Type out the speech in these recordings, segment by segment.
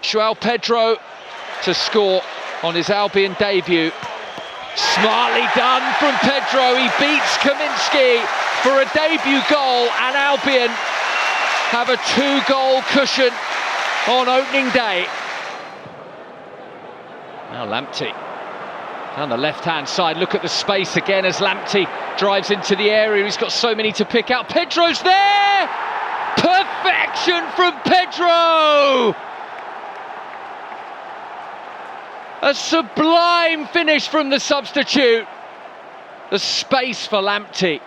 Joao Pedro to score on his Albion debut. Smartly done from Pedro. He beats Kaminski for a debut goal, and Albion have a 2-goal cushion on opening day. Now Lamptey down the left-hand side. Look at the space again as Lamptey drives into the area. He's got so many to pick out. Pedro's there! Perfection from Pedro! A sublime finish from the substitute. The space for Lamptey.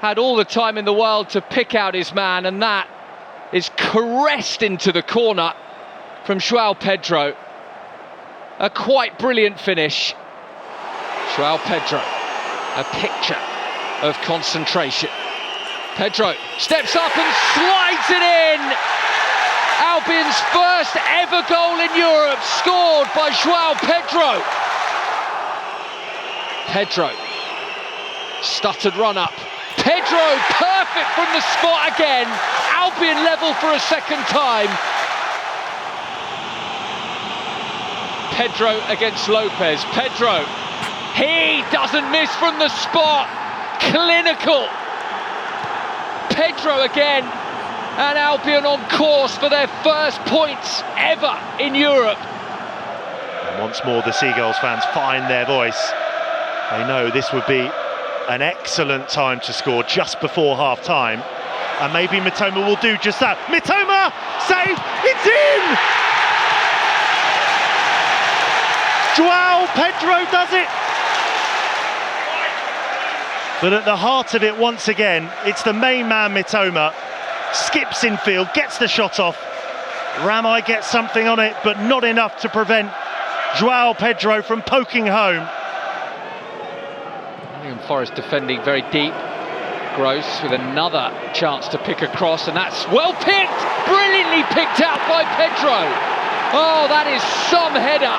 Had all the time in the world to pick out his man, and that is caressed into the corner from Joao Pedro. A quite brilliant finish. Joao Pedro, a picture of concentration. Pedro steps up and slides it in. Albion's first ever goal in Europe, scored by Joao Pedro. Pedro, stuttered run up. Pedro, perfect from the spot again. Albion level for a second time. Pedro against Lopez. Pedro, he doesn't miss from the spot. Clinical. Pedro again, and Albion on course for their first points ever in Europe. And once more the Seagulls fans find their voice. They know this would be an excellent time to score just before half-time. And maybe Mitoma will do just that. Mitoma! Save! It's in! Joao Pedro does it! But at the heart of it, once again, it's the main man, Mitoma. Skips infield, gets the shot off. Ramai gets something on it, but not enough to prevent Joao Pedro from poking home. Nottingham Forest defending very deep. Gross with another chance to pick across, and that's well picked! Brilliantly picked out by Pedro. Oh, that is some header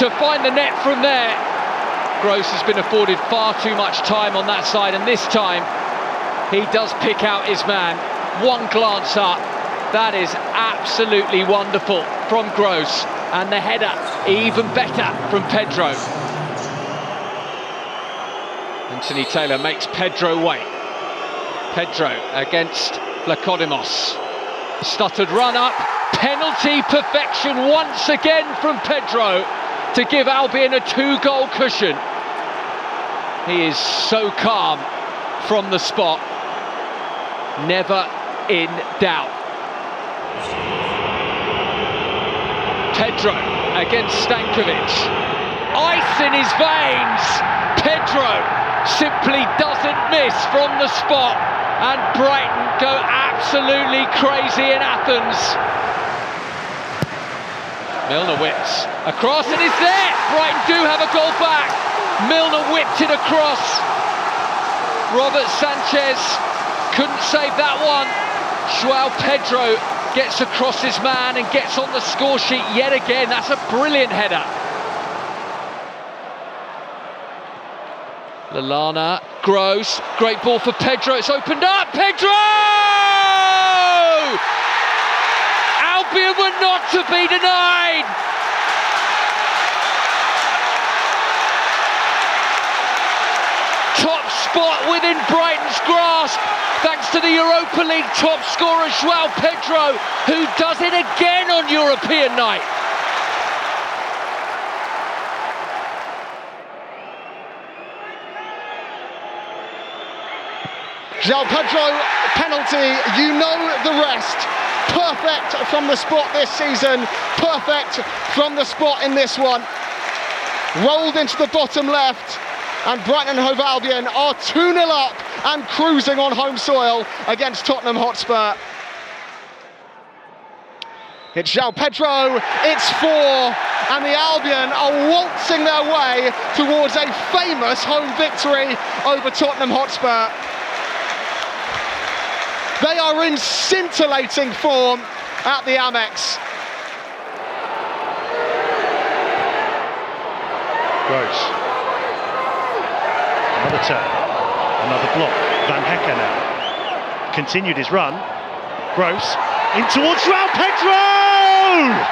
to find the net from there. Gross has been afforded far too much time on that side, and this time he does pick out his man. One glance up, that is absolutely wonderful from Gross, and the header even better from Pedro. Anthony Taylor makes Pedro wait. Pedro against Vlachodimos. Stuttered run up, penalty perfection once again from Pedro to give Albion a 2-goal cushion. He is so calm from the spot, never in doubt. Pedro against Stankovic. Ice in his veins. Pedro simply doesn't miss from the spot, and Brighton go absolutely crazy in Athens. Milner whips across and is there. Brighton do have a goal back. Milner whipped it across. Robert Sanchez couldn't save that one. Joao Pedro gets across his man and gets on the score sheet yet again. That's a brilliant header. Lallana, Gross, great ball for Pedro. It's opened up. Pedro! Albion were not to be denied. Top spot within Brighton's grasp, thanks to the Europa League top scorer Joao Pedro, who does it again on European night. Joao Pedro, penalty, you know the rest. Perfect from the spot this season, perfect from the spot in this one. Rolled into the bottom left, and Brighton Hove Albion are 2-0 up and cruising on home soil against Tottenham Hotspur. It's Joao Pedro, it's 4, and the Albion are waltzing their way towards a famous home victory over Tottenham Hotspur. They are in scintillating form at the Amex. Gross. Another turn, another block. Van Hecker now continued his run. Gross in towards Joao Pedro! No!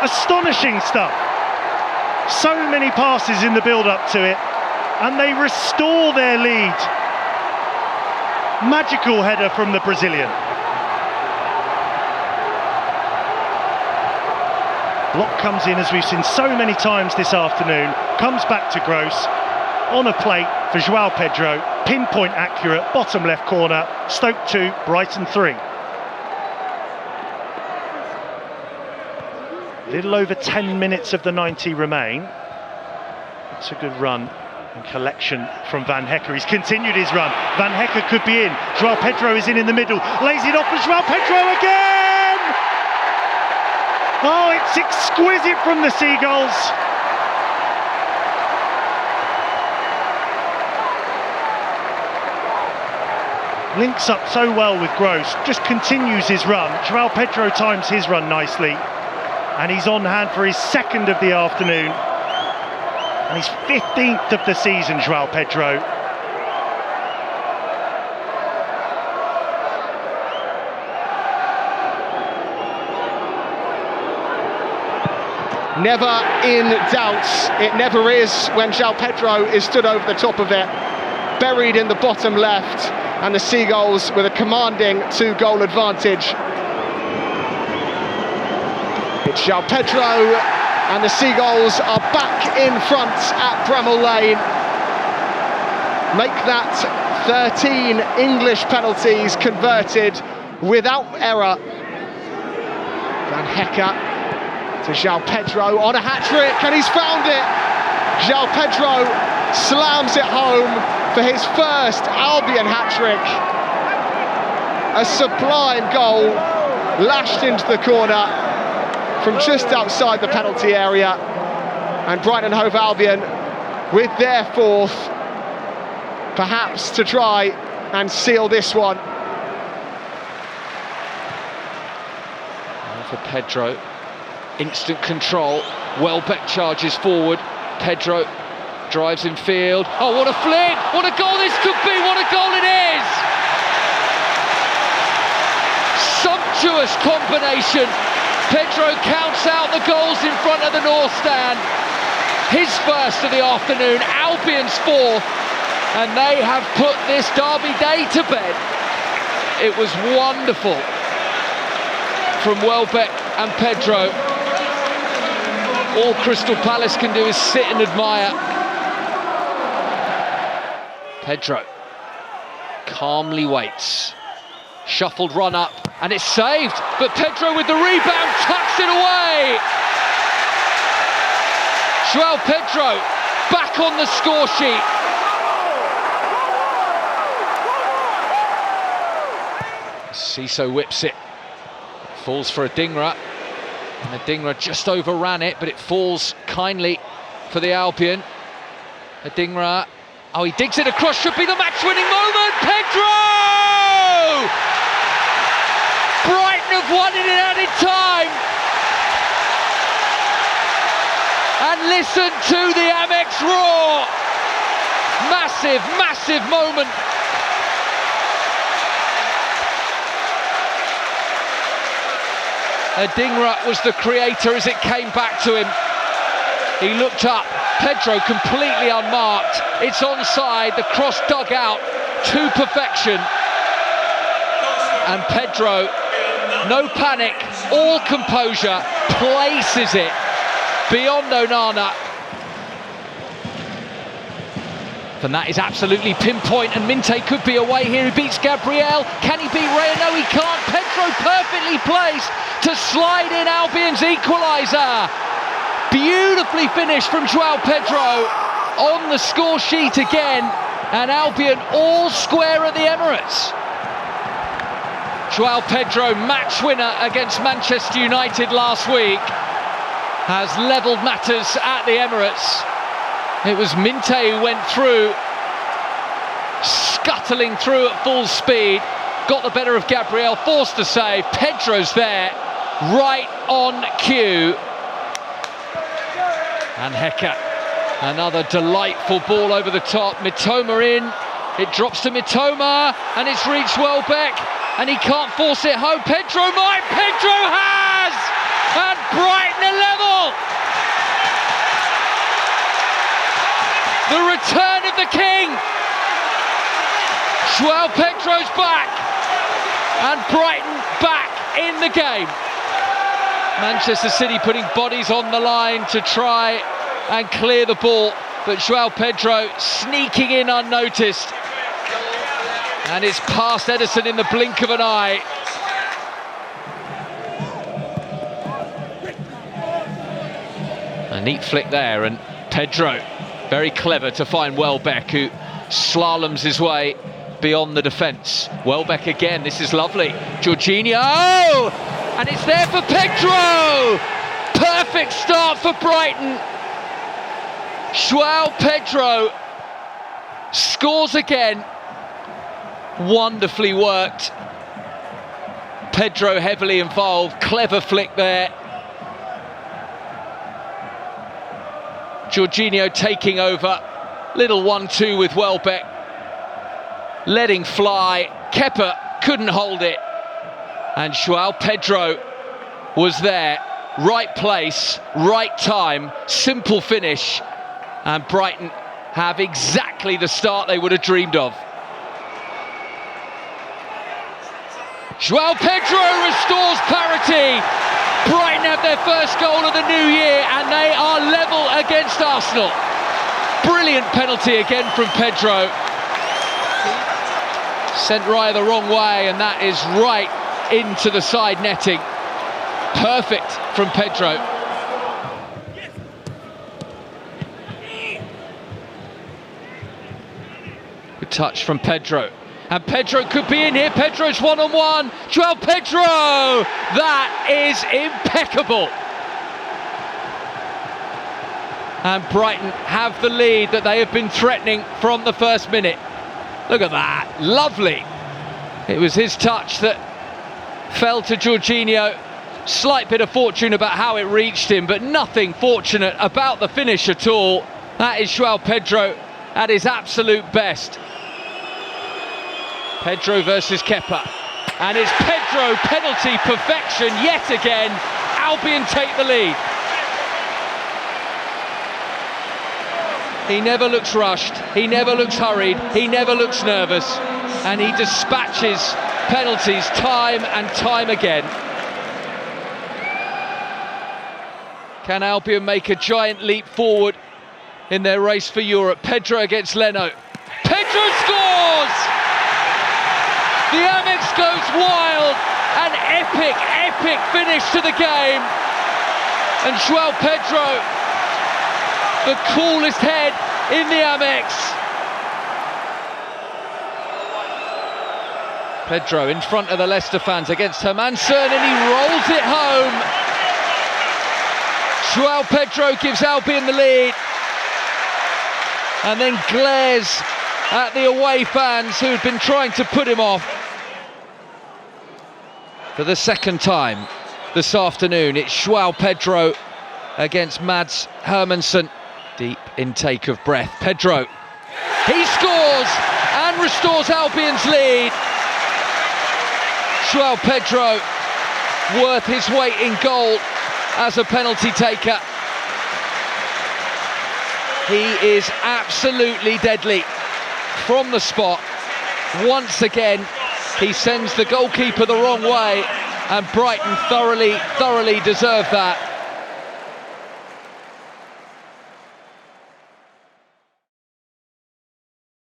Astonishing stuff. So many passes in the build-up to it, and they restore their lead. Magical header from the Brazilian. Block comes in, as we've seen so many times this afternoon, comes back to Gross, on a plate for Joao Pedro, pinpoint accurate, bottom left corner, Stoke 2, Brighton 3. Little over 10 minutes of the 90 remain. That's a good run and collection from Van Hecke. He's continued his run. Van Hecke could be in. Joao Pedro is in the middle. Lays it off for Joao Pedro again! Oh, it's exquisite from the Seagulls. Links up so well with Gross, just continues his run. Joao Pedro times his run nicely, and he's on hand for his second of the afternoon, and his 15th of the season, Joao Pedro. Never in doubt. It never is when Joao Pedro is stood over the top of it, buried in the bottom left, and the Seagulls with a commanding 2-goal advantage. It's Joao Pedro, and the Seagulls are back in front at Bramall Lane. Make that 13 English penalties converted without error. Van Hecke to Joao Pedro on a hat-trick, and he's found it! Joao Pedro slams it home for his first Albion hat-trick. A sublime goal, lashed into the corner from just outside the penalty area, and Brighton Hove Albion with their fourth, perhaps to try and seal this one. For Pedro, instant control. Welbeck charges forward. Pedro drives in field. Oh, what a flick! What a goal this could be! What a goal it is! Sumptuous combination. Pedro counts out the goals in front of the North Stand. His first of the afternoon, Albion's fourth, and they have put this Derby day to bed. It was wonderful from Welbeck and Pedro. All Crystal Palace can do is sit and admire. Pedro calmly waits. Shuffled run up, and it's saved, but Pedro with the rebound tucks it away. Joao Pedro back on the score sheet. Ciso whips it, falls for Adingra, and Adingra just overran it, but it falls kindly for the Albion. Adingra, oh, he digs it across, should be the match-winning moment. Pedro! Brighton have won it in added time. And listen to the Amex roar. Massive, massive moment. Adingra was the creator as it came back to him. He looked up, Pedro completely unmarked. It's onside, the cross dug out to perfection. And Pedro, no panic, all composure, places it beyond Onana. And that is absolutely pinpoint, and Minte could be away here. He beats Gabriel. Can he beat Rea? No, he can't. Pedro perfectly placed to slide in Albion's equaliser. Beautifully finished from Joao Pedro on the score sheet again, and Albion all square at the Emirates. Joao Pedro, match winner against Manchester United last week, has levelled matters at the Emirates. It was Minte who went through, scuttling through at full speed, got the better of Gabriel, forced to save. Pedro's there, right on cue. And Hecke, another delightful ball over the top. Mitoma in, it drops to Mitoma, and it's reached Welbeck. and he can't force it home. Pedro might. Pedro has, and Brighton are level. The return of the king. Joao Pedro's back, and Brighton back in the game. Manchester City putting bodies on the line to try and clear the ball, but Joao Pedro sneaking in unnoticed, and it's past Ederson in the blink of an eye. A neat flick there, and Pedro very clever to find Welbeck, who slaloms his way beyond the defence. Welbeck again, this is lovely. Jorginho, and it's there for Pedro! Perfect start for Brighton. Joao Pedro scores again. Wonderfully worked. Pedro heavily involved, clever flick there. Jorginho taking over, little 1-2 with Welbeck, letting fly. Kepa couldn't hold it, and Joao Pedro was there, right place, right time, simple finish, and Brighton have exactly the start they would have dreamed of. Joao Pedro restores parity. Brighton have their first goal of the new year, and they are level against Arsenal. Brilliant penalty again from Pedro. Sent Raya the wrong way, and that is right into the side netting. Perfect from Pedro. Good touch from Pedro. And Pedro could be in here. Pedro's one-on-one. Joao Pedro! That is impeccable. And Brighton have the lead that they have been threatening from the first minute. Look at that. Lovely. It was his touch that fell to Jorginho. Slight bit of fortune about how it reached him, but nothing fortunate about the finish at all. That is Joao Pedro at his absolute best. Pedro versus Kepa, and it's Pedro penalty perfection yet again. Albion take the lead. He never looks rushed, he never looks hurried, he never looks nervous, and he dispatches penalties time and time again. Can Albion make a giant leap forward in their race for Europe? Pedro against Leno. Pedro scores! The Amex goes wild, an epic finish to the game. And Joao Pedro, the coolest head in the Amex. Pedro in front of the Leicester fans against Hermansen, and he rolls it home. Joao Pedro gives Albion the lead, and then glares at the away fans who had been trying to put him off. For the second time this afternoon, it's Joao Pedro against Mads Hermansen. Deep intake of breath. Pedro, he scores and restores Albion's lead. Joao Pedro, worth his weight in gold as a penalty taker. He is absolutely deadly from the spot. Once again, he sends the goalkeeper the wrong way, and Brighton thoroughly deserve that.